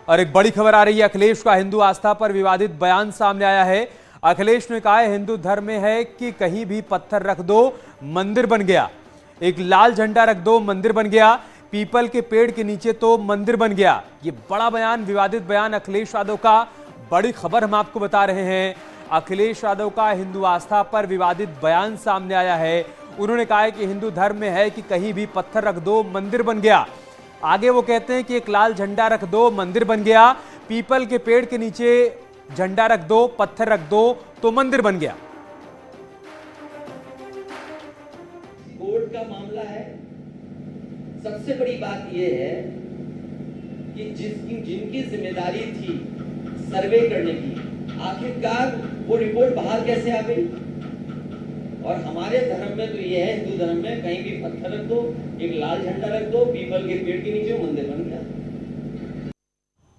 और एक बड़ी खबर आ रही है, अखिलेश का हिंदू आस्था पर विवादित बयान सामने आया है। अखिलेश ने कहा है हिंदू धर्म में है कि कहीं भी पत्थर रख दो मंदिर बन गया, एक लाल झंडा रख दो मंदिर बन गया, पीपल के पेड़ के नीचे तो मंदिर बन गया। ये बड़ा बयान, विवादित बयान अखिलेश यादव का, बड़ी खबर हम आपको बता रहे हैं। अखिलेश यादव का हिंदू आस्था पर विवादित बयान सामने आया है। उन्होंने कहा है कि हिंदू धर्म में है कि कहीं भी पत्थर रख दो मंदिर बन गया। आगे वो कहते हैं कि एक लाल झंडा रख दो मंदिर बन गया, पीपल के पेड़ के नीचे झंडा रख दो, पत्थर रख दो तो मंदिर बन गया। कोर्ट का मामला है। सबसे बड़ी बात यह है कि जिनकी जिम्मेदारी थी सर्वे करने की, आखिरकार वो रिपोर्ट बाहर कैसे आ गई। और हमारे धर्म में तो ये है, हिंदू धर्म में कहीं भी पत्थर रख दो, एक लाल झंडा रख दो, पीपल के पेड़ के नीचे मंदिर बन गया।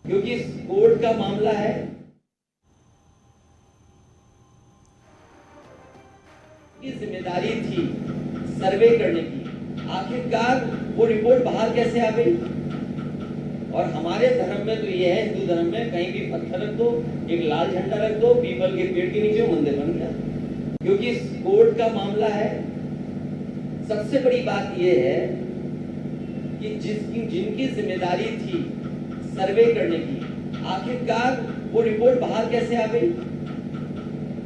क्योंकि कोर्ट का मामला है। की जिम्मेदारी थी सर्वे करने की, आखिरकार वो रिपोर्ट बाहर कैसे आ गई। और हमारे धर्म में तो ये है, हिंदू धर्म में कहीं भी पत्थर रख दो, एक लाल झंडा रख दो, पीपल के पेड़ के नीचे मंदिर बन गया। क्योंकि कोर्ट का मामला है। सबसे बड़ी बात यह है कि जिनकी जिम्मेदारी थी सर्वे करने की, आखिरकार वो रिपोर्ट बाहर कैसे आ गई।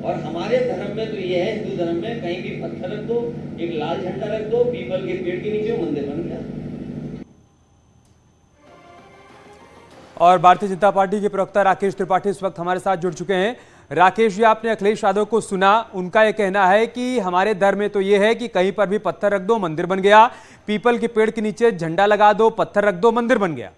और हमारे धर्म में तो ये है, हिंदू धर्म में कहीं भी पत्थर रख दो, एक लाल झंडा रख दो, पीपल के पेड़ के नीचे मंदिर बन गया। और भारतीय जनता पार्टी के प्रवक्ता राकेश त्रिपाठी इस वक्त हमारे साथ जुड़ चुके हैं। राकेश जी, आपने अखिलेश यादव को सुना, उनका यह कहना है कि हमारे धर्म में तो यह है कि कहीं पर भी पत्थर रख दो मंदिर बन गया, पीपल के पेड़ के नीचे झंडा लगा दो, पत्थर रख दो मंदिर बन गया।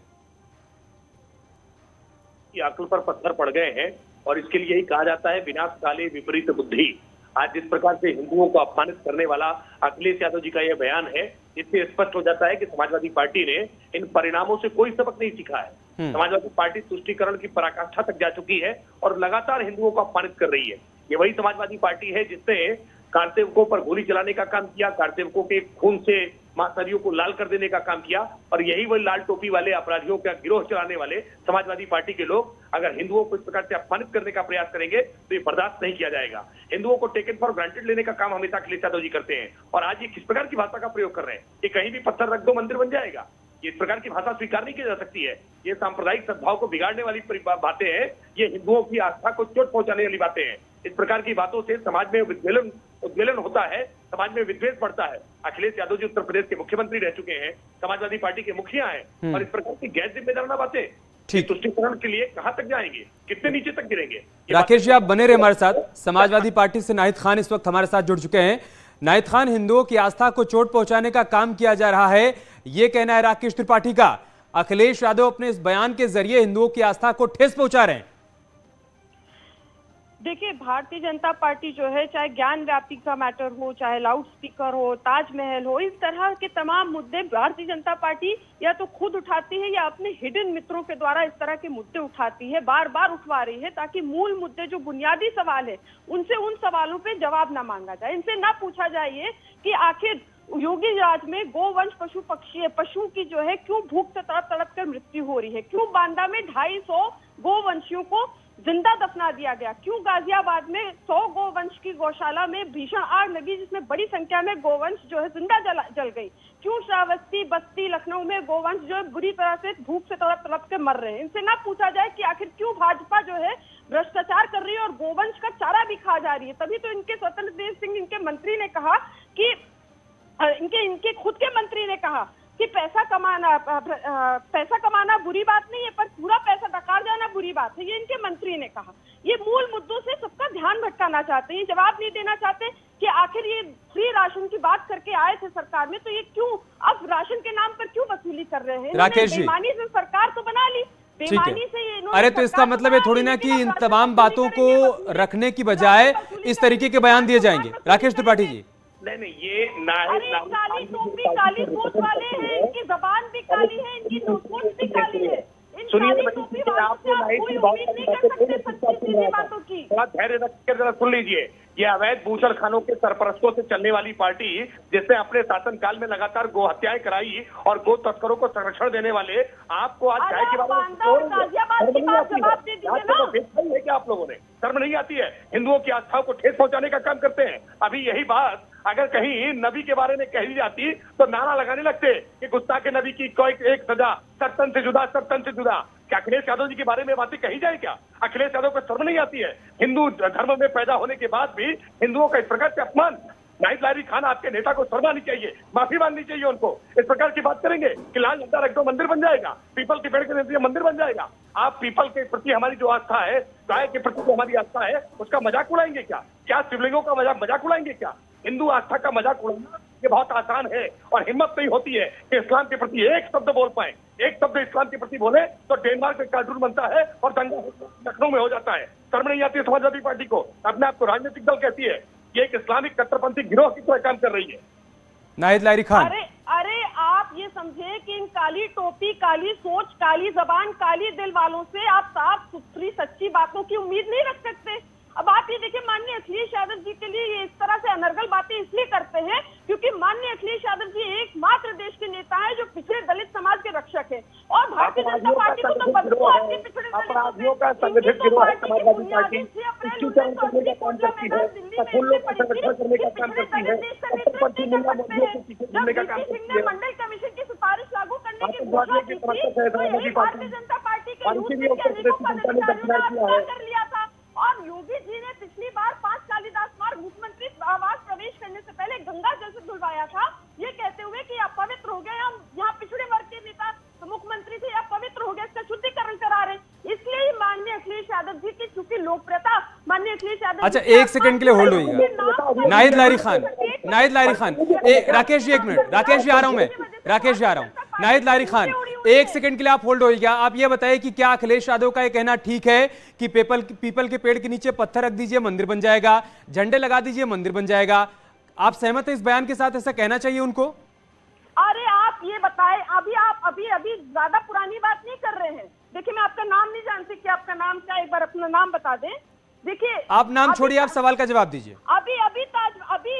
अक्ल पर पत्थर पड़ गए हैं और इसके लिए यही कहा जाता है विनाश काले विपरीत बुद्धि। आज जिस प्रकार से हिंदुओं को अपमानित करने वाला अखिलेश यादव जी का यह बयान है, इससे स्पष्ट हो जाता है कि समाजवादी पार्टी ने इन परिणामों से कोई सबक नहीं सीखा है। समाजवादी पार्टी तुष्टीकरण की पराकाष्ठा तक जा चुकी है और लगातार हिंदुओं को अपमानित कर रही है। ये वही समाजवादी पार्टी है जिसने कारसेवकों पर गोली चलाने का काम किया, कारसेवकों के खून से मां सरयू को लाल कर देने का काम किया, और यही वही लाल टोपी वाले अपराधियों का गिरोह चलाने वाले समाजवादी पार्टी के लोग अगर हिंदुओं को इस प्रकार से अपमानित करने का प्रयास करेंगे तो ये बर्दाश्त नहीं किया जाएगा। हिंदुओं को टेकन फॉर ग्रांटेड लेने का काम हमेशा अखिलेश यादव जी करते हैं, और आज ये किस प्रकार की भाषा का प्रयोग कर रहे हैं कि कहीं भी पत्थर रख दो मंदिर बन जाएगा। इस प्रकार की भाषा स्वीकार नहीं की जा सकती है। ये सांप्रदायिक सद्भाव को बिगाड़ने वाली बातें हैं, ये हिंदुओं की आस्था को चोट पहुंचाने वाली बातें हैं। इस प्रकार की बातों से समाज में उद्वेलन होता है, समाज में विद्वेष बढ़ता है। अखिलेश यादव जी उत्तर प्रदेश के मुख्यमंत्री रह चुके हैं, समाजवादी पार्टी के मुखिया हैं, और इस प्रकार की गैर जिम्मेदाराना बातें तुष्टीकरण के लिए कहां तक जाएंगे, कितने नीचे तक गिरेंगे। राकेश जी, आप बने रहे हमारे साथ। समाजवादी पार्टी से नाहिद खान इस वक्त हमारे साथ जुड़ चुके हैं। नाहिद खान, हिंदुओं की आस्था को चोट पहुंचाने का काम किया जा रहा है, ये कहना है राकेश त्रिपाठी का। अखिलेश यादव अपने इस बयान के जरिए हिंदुओं की आस्था को ठेस पहुंचा रहे हैं। देखिए, भारतीय जनता पार्टी जो है, चाहे ज्ञान व्यापी का मैटर हो, चाहे लाउड स्पीकर हो, ताजमहल हो, इस तरह के तमाम मुद्दे भारतीय जनता पार्टी या तो खुद उठाती है या अपने हिडन मित्रों के द्वारा इस तरह के मुद्दे उठाती है, बार बार उठवा रही है, ताकि मूल मुद्दे जो बुनियादी सवाल है उनसे उन सवालों पे जवाब ना मांगा जाए। इनसे ना पूछा जाए ये कि आखिर योगी राज में गोवंश पशु की जो है क्यों भूख से तड़प तड़प कर मृत्यु हो रही है, क्यों बांदा में 250 गोवंशियों को जिंदा दफना दिया गया, क्यों गाजियाबाद में 100 गोवंश की गौशाला में भीषण आग लगी जिसमें बड़ी संख्या में गोवंश जो है जिंदा जल गई, क्यों श्रावस्ती, बस्ती, लखनऊ में गोवंश जो है बुरी तरह से भूख से तड़प तड़प के मर रहे हैं। इनसे ना पूछा जाए कि आखिर क्यों भाजपा जो है भ्रष्टाचार कर रही है और गोवंश का चारा भी खा जा रही है। तभी तो इनके स्वतंत्र देव सिंह, इनके मंत्री ने कहा कि इनके खुद के मंत्री ने कहा कि पैसा कमाना बुरी बात नहीं है, पर पूरा पैसा डकार जाना बुरी बात है। ये इनके मंत्री ने कहा। ये मूल मुद्दों से सबका ध्यान भटकाना चाहते हैं, जवाब नहीं देना चाहते कि आखिर ये फ्री राशन की बात करके आए थे सरकार में, तो ये क्यों अब राशन के नाम पर क्यों वसूली कर रहे हैं। राकेश जी, बेईमानी से सरकार तो बना ली, बेईमानी से ये। अरे तो इसका मतलब है थोड़ी ना कि इन तमाम बातों को रखने की बजाय इस तरीके के बयान दिए जाएंगे। राकेश त्रिपाठी जी, नहीं, ये काली टोपी, काली सोच वाले हैं, इनकी जबान भी काली है, इनकी सोच भी काली है। इन काली टोपी वालों से आप कोई उम्मीद नहीं कर सकते सच्ची सीधी बातों की। थोड़ा धैर्य रखकर जरा सुन लीजिए। ये अवैध बूचड़ खानों के सरपरस्तों से चलने वाली पार्टी, जिसने अपने शासनकाल में लगातार गो हत्याएं कराई और गो तस्करों को संरक्षण देने वाले, आपको आज चाय के बारे में है क्या? आप लोगों ने शर्म नहीं आती है? हिंदुओं की आस्थाओं को ठेस पहुंचाने का काम करते हैं। अभी यही बात अगर कहीं नबी के बारे में कही जाती तो नारा लगाने लगते कि गुस्ताखे नबी की कोई एक सजा, सत्तन से जुदा, सत्तन से जुदा। क्या अखिलेश यादव जी के बारे में बातें कही जाए क्या? अखिलेश यादव को शर्म नहीं आती है? हिंदू धर्म में पैदा होने के बाद भी हिंदुओं का इस प्रकार से अपमान। नाहिद लारी खान, आपके नेता को शर्म आनी चाहिए, माफी मांगनी चाहिए उनको। इस प्रकार की बात करेंगे कि लाल झंडा रख दो मंदिर बन जाएगा, पीपल के पेड़ के नीचे मंदिर बन जाएगा। आप पीपल के प्रति हमारी जो आस्था है, गाय के प्रति जो हमारी आस्था है, उसका मजाक उड़ाएंगे क्या? क्या शिवलिंगों का मजाक उड़ाएंगे क्या? हिंदू आस्था का मजाक उड़ाना ये बहुत आसान है, और हिम्मत नहीं होती है कि इस्लाम के प्रति एक शब्द बोल पाए। एक शब्द इस्लाम के प्रति बोले तो डेनमार्क में कार्टून बनता है और दंगा लखनऊ में हो जाता है। शर्म नहीं आती है समाजवादी पार्टी को? अपने आप को राजनीतिक दल कहती है, ये एक इस्लामिक कट्टरपंथी गिरोह की तरह काम कर रही है। नाहिद लारी खान, अरे आप ये समझे कि इन काली टोपी, काली सोच, काली जबान, काली दिल वालों से आप साफ सुथरी सच्ची बातों की उम्मीद नहीं रख सकते। अब आप ये देखिए, माननीय अखिलेश यादव जी के लिए ये इस तरह से अनर्गल बातें इसलिए करते हैं क्योंकि माननीय अखिलेश यादव जी एकमात्र देश के नेता हैं जो पिछड़े दलित समाज के रक्षक हैं, और भारतीय जनता पार्टी को तो बदबू आती है पिछड़े अपराधियों का संगठित गिरोह है समाजवादी पार्टी। करने का काम करती है, फूलों का संरक्षण करने का काम करती है, मंडल कमीशन की सिफारिश लागू करने की घोषणा की थी, भारतीय जनता पार्टी के कर लिया था। और योगी जी ने पिछली बार 5 कालिदास मार्ग मुख्यमंत्री आवास प्रवेश करने से पहले गंगा जल से धुलवाया था, ये कहते हुए कि आप पवित्र हो गए, हम यहाँ पिछड़े वर्ग के नेता मुख्यमंत्री थे, आप पवित्र हो गए, इसका शुद्धिकरण करा रहे हैं। इसलिए माननीय अखिलेश यादव जी की चूंकि लोकप्रियता माननीय अखिलेश यादव, अच्छा एक सेकंड के लिए होल्ड होइएगा। नाहिद लारी खान, राकेश जी एक मिनट, राकेश जी आ रहा हूं मैं, राकेश जी आ रहा हूं। नाहिद लारी खान एक सेकंड के लिए आप होल्ड होइएगा। आप ये बताइए कि क्या अखिलेश यादव का ये कहना ठीक है कि पीपल के पेड़ के नीचे पत्थर रख दीजिए मंदिर बन जाएगा, झंडे लगा दीजिए मंदिर बन जाएगा? आप सहमत हैं इस बयान के साथ? ऐसा कहना चाहिए उनको? अरे आप ये बताएं, अभी ज्यादा पुरानी बात नहीं कर रहे हैं। देखिए मैं आपका नाम नहीं जानती कि आपका नाम क्या, एक बार अपना नाम बता दें। देखिए आप नाम छोड़िए, आप सवाल का जवाब दीजिए। अभी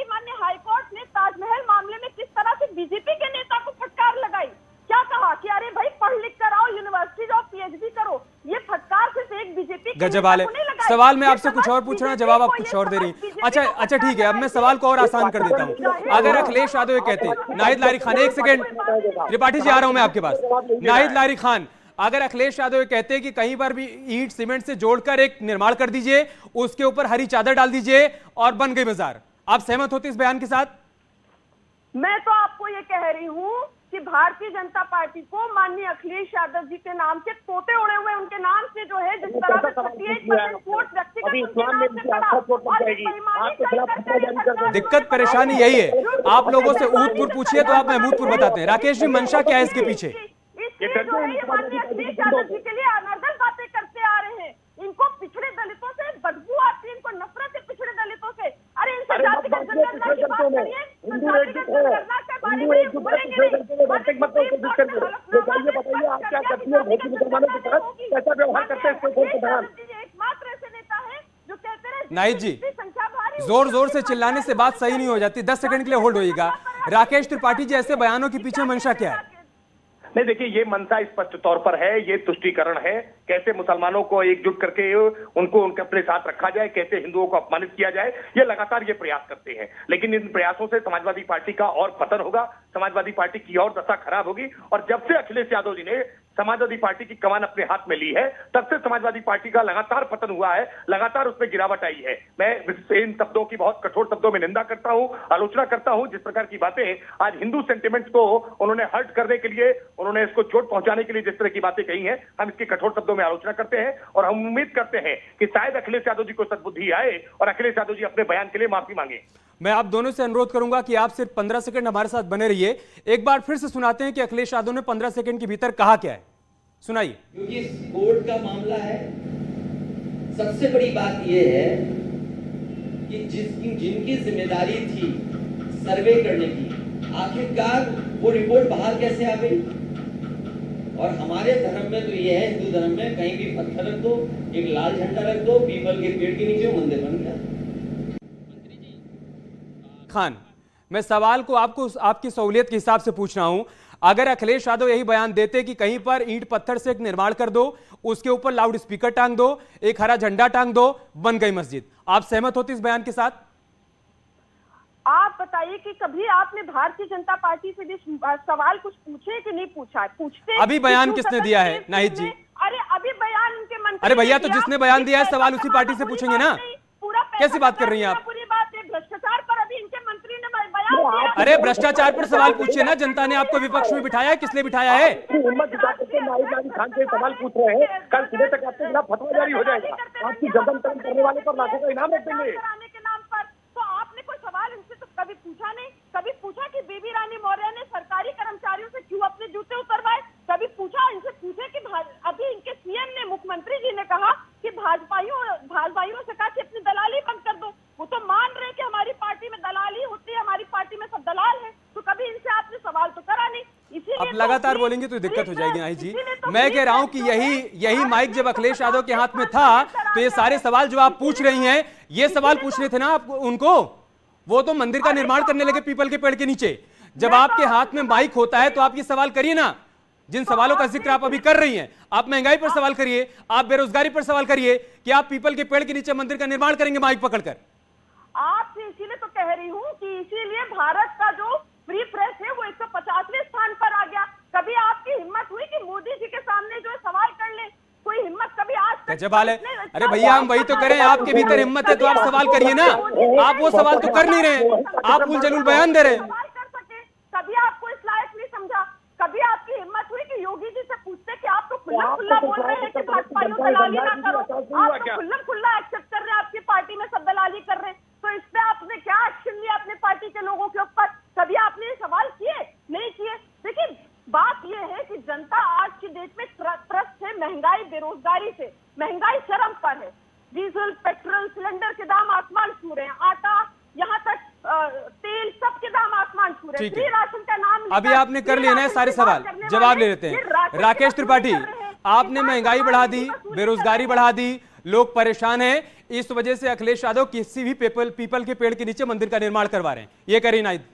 माननीय हाईकोर्ट ने ताजमहल मामले में किस तरह से बीजेपी के नेता को फटकार लगाई, क्या कहा कि अरे भाई पढ़ लिख कर आओ, यूनिवर्सिटी जाओ, पीएचडी करो। ये फटकार सिर्फ एक बीजेपी के गजब वाले सवाल में आपसे कुछ और पूछ रहा, जवाब आप कुछ और दे रही। अच्छा ठीक है, अब मैं सवाल को और आसान कर देता हूं। अगर अखिलेश यादव ये कहते, नाहिद लारी खान एक सेकंड, त्रिपाठी जी आ रहा हूं मैं आपके पास। नाहिद लारी खान, अगर अखिलेश यादव ये कहते हैं कि कहीं पर भी ईंट सीमेंट से जोड़कर एक निर्माण कर दीजिए, उसके ऊपर हरी चादर डाल दीजिए और बन गई बाजार, आप सहमत होते इस बयान के साथ? मैं तो आपको ये कह रही हूँ कि भारतीय जनता पार्टी को माननीय अखिलेश यादव जी के नाम से तोते उड़े हुए उनके नाम से जो है, जिस तरह से 38% वोट व्यक्तिगत, दिक्कत परेशानी यही है। आप लोगों से ऊधपुर पूछिए तो आप महमूदपुर बताते हैं। राकेश जी, मंशा क्या है इसके पीछे? अखिलेश यादव जी के लिए अनर्गल बातें करते आ रहे हैं। इनको पिछड़े दलितों से बदबू आती है, इनको नफरत है पिछड़े दलितों से। अरे इनसे जातिगत जनगणना की बात करिए, जातिगत जनगणना के बारे में ये बोलेंगे नहीं। बताइए आप क्या करती है भौतिक मुसलमानों के साथ, कैसा व्यवहार करते हैं? एकमात्र ऐसे नेता है जो कहते रहे। नाहिद जी, जोर जोर से चिल्लाने से बात सही नहीं हो जाती। 10 सेकंड के लिए होल्ड होइएगा। राकेश त्रिपाठी जी, ऐसे बयानों के पीछे मंशा क्या है? नहीं देखिए, ये मंशा स्पष्ट तौर पर है, ये तुष्टीकरण है। कैसे मुसलमानों को एकजुट करके उनको उनके अपने साथ रखा जाए, कैसे हिंदुओं को अपमानित किया जाए, ये लगातार ये प्रयास करते हैं। लेकिन इन प्रयासों से समाजवादी पार्टी का और पतन होगा, समाजवादी पार्टी की और दशा खराब होगी। और जब से अखिलेश यादव जी ने समाजवादी पार्टी की कमान अपने हाथ में ली है, तब से समाजवादी पार्टी का लगातार पतन हुआ है, लगातार उसमें गिरावट आई है। मैं इन शब्दों की बहुत कठोर शब्दों में निंदा करता हूं, आलोचना करता हूं। जिस प्रकार की बातें आज हिंदू सेंटिमेंट्स को उन्होंने हर्ट करने के लिए, उन्होंने इसको चोट पहुंचाने के लिए जिस तरह की बातें कही हैं, हम इसकी कठोर शब्दों में आलोचना करते हैं। और हम उम्मीद करते हैं कि शायद अखिलेश यादव जी को सद्बुद्धि आए और अखिलेश यादव जी अपने बयान के लिए माफी मांगे। मैं आप दोनों से अनुरोध करूंगा कि आप सिर्फ 15 सेकंड हमारे साथ बने रहिए। एक बार फिर से सुनाते हैं कि अखिलेश यादव ने 15 सेकंड के भीतर कहा क्या है, सुनाइए। क्योंकि कोर्ट का मामला है, सबसे बड़ी बात यह है कि जिनकी जिम्मेदारी थी सर्वे करने की, आखिरकार वो रिपोर्ट बाहर कैसे आ गई? और हमारे धर्म में तो ये है, हिंदू धर्म में कहीं भी पत्थर रख दो, एक लाल झंडा रख दो, पीपल के पेड़ के नीचे मंदिर बन गया। खान, मैं सवाल को आपको आपकी सहूलियत के हिसाब से पूछ रहा हूं। अगर अखिलेश यादव यही बयान देते कि कहीं पर ईंट पत्थर से एक निर्माण कर दो, उसके ऊपर लाउड स्पीकर टांग दो, एक हरा झंडा टांग दो, बन गई मस्जिद, आप सहमत होते इस बयान के साथ? आप बताइए कि कभी आपने भारतीय जनता पार्टी से भी सवाल कुछ पूछे कि नहीं पूछा है? पूछते अभी बयान किसने दिया है नाहिद जी? अरे अभी बयान उनके मंत्री। अरे भैया, तो जिसने बयान दिया है सवाल उसी पार्टी से पूछेंगे ना? कैसी बात कर रही हैं आप? पूरी बात है भ्रष्टाचार पर, अभी इनके मंत्री ने बयान दिया। अरे भ्रष्टाचार पर सवाल पूछिए ना, जनता ने आपको विपक्ष में बिठाया है, किस लिए बिठाया है? हिम्मत जुटा करके नाहिद खान से सवाल पूछ रहे हैं। कल सुबह तक आपके खिलाफ फतवा जारी हो जाएगा, आपकी गर्दन तंग करने वाले पर लाखों का इनाम रख देंगे। के नाम पर तो आपने कोई सवाल इनसे तो कभी पूछा नहीं? कभी पूछा कि बेबी रानी मौर्य ने सरकारी कर्मचारियों से क्यों अपने जूते उतरवाए? कभी पूछा इनसे? पूछे कि अभी इनके सीएम ने, मुख्यमंत्री जी ने कहा कि भाजपाइयों से कहा कि अपनी दलाली बंद कर दो। वो तो मान रहे कि हमारी पार्टी में दलाली होती है, हमारी पार्टी में सब दलाल है। तो कभी इनसे आपने सवाल तो करा नहीं। अब लगातार बोलेंगे तो दिक्कत हो जाएगी नाहिद जी। मैं कह रहा हूं कि यही माइक जब अखिलेश यादव के हाथ में था तो ये सारे सवाल जो आप पूछ रही हैं, ये सवाल पूछने थे ना आप उनको। वो तो मंदिर का निर्माण करने लगे पीपल के पेड़ के नीचे। जब आपके हाथ में माइक होता है तो आप ये सवाल करिए ना, जिन सवालों का जिक्र आप अभी कर रही हैं। आप महंगाई पर सवाल करिए, आप बेरोजगारी पर सवाल करिए कि आप पीपल के पेड़ के नीचे मंदिर का निर्माण करेंगे माइक पकड़कर। आपसे इसीलिए तो कह रही हूँ कि इसीलिए भारत का जो फ्री प्रेस है वो 150वें स्थान पर आ गया। कभी आपकी हिम्मत हुई कि मोदी जी के सामने जो है सवाल कर ले? कोई हिम्मत कभी आज तक? गजब हाल है। अरे भैया, हम वही तो करें, आपके भीतर हिम्मत है तो आप सवाल करिए ना। आप वो सवाल तो कर नहीं रहे, आप उल जलूल बयान दे रहे हैं। कभी आपको इस लायक नहीं समझा? कभी आपकी हिम्मत हुई कि योगी जी से पूछते कि आप तो खुल्ला खुल्ला बोल रहे हैं कि भाजपाइयों दलाली ना करो, आप तो खुल्ला खुल्ला एक्सेप्ट कर रहे हैं, आपकी पार्टी में सब दलाली कर रहे हैं, तो इस पे आपने क्या एक्शन लिया अपने पार्टी के लोगों के ऊपर? कभी आपने ये सवाल किए? नहीं किए। देखिए, बात यह है कि जनता आज की डेट में त्रस्त है महंगाई, बेरोजगारी से। महंगाई चरम पर है। डीजल, पेट्रोल, सिलेंडर के दाम आसमान छू रहे हैं, आटा, यहाँ तक तेल, सबके दाम आसमान छू रहे हैं। फ्री राशन का नाम अभी आपने कर लिए ना सारे सवाल, जवाब ले लेते हैं। राकेश त्रिपाठी, आपने महंगाई बढ़ा दी, बेरोजगारी बढ़ा दी, लोग परेशान हैं, इस वजह से अखिलेश यादव किसी भी पीपल के पेड़ के नीचे मंदिर का निर्माण करवा रहे हैं, ये कह रही नाहिद?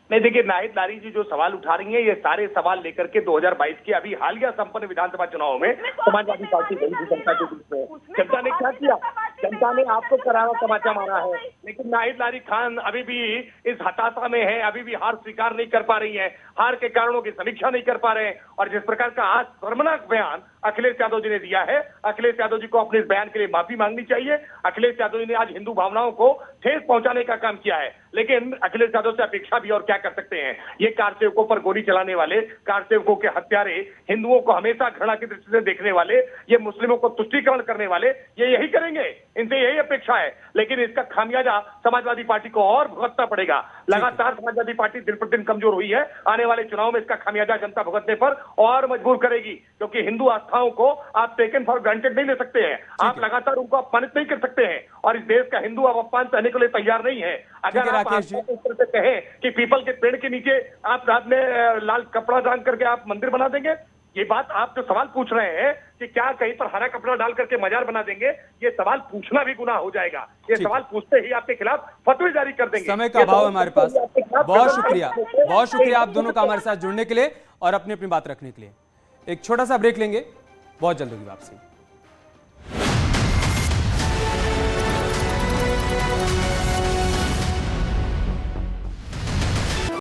नहीं, देखिए नाहिद लारी जी जो सवाल उठा रही हैं, ये सारे सवाल लेकर के 2022 के अभी हालिया संपन्न विधानसभा चुनाव में समाजवादी पार्टी गई थी जनता के बीच में। जनता ने क्या किया? जनता ने आपको करारा तमाचा मारा है। लेकिन नाहिद लारी खान अभी भी इस हताशा में है, अभी भी हार स्वीकार नहीं कर पा रही है, हार के कारणों की समीक्षा नहीं कर पा रहे हैं। और जिस प्रकार का आज शर्मनाक बयान अखिलेश यादव जी ने दिया है, अखिलेश यादव जी को अपने इस बयान के लिए माफी मांगनी चाहिए। अखिलेश यादव जी ने आज हिंदू भावनाओं को ठेस पहुंचाने का काम किया है, लेकिन अखिलेश यादव से अपेक्षा भी और क्या कर सकते हैं? ये कार सेवकों पर गोली चलाने वाले, कार सेवकों के हत्यारे, हिंदुओं को हमेशा घृणा की दृष्टि से देखने वाले, ये मुस्लिमों को तुष्टीकरण करने वाले, ये यही करेंगे, इनसे यही अपेक्षा है। लेकिन इसका खामियाजा समाजवादी पार्टी को और भुगतना पड़ेगा। लगातार समाजवादी पार्टी दिन प्रतिदिन कमजोर हुई है, आने वाले चुनाव में इसका खामियाजा जनता भुगतने पर और मजबूर करेगी, क्योंकि हिंदू आस्थाओं को आप टेकन फॉर ग्रांटेड नहीं ले सकते हैं, आप लगातार उनको अपमानित नहीं कर सकते हैं, और इस देश का हिंदू अब अपमान सहने के लिए तैयार नहीं है। अगर आप इस तरह से कहें कि पीपल के पेड़ के नीचे आप रात में लाल कपड़ा डाल करके आप मंदिर बना देंगे, ये बात आप जो सवाल पूछ रहे हैं कि क्या कहीं पर हरा कपड़ा डाल करके मजार बना देंगे, ये सवाल पूछना भी गुनाह हो जाएगा। ये सवाल पूछते ही आपके खिलाफ फतवे जारी कर देंगे। समय का अभाव है हमारे पास। बहुत शुक्रिया आप दोनों का हमारे साथ जुड़ने के लिए और अपनी अपनी बात रखने के लिए। एक छोटा सा ब्रेक लेंगे, बहुत जल्द होगी वापसी।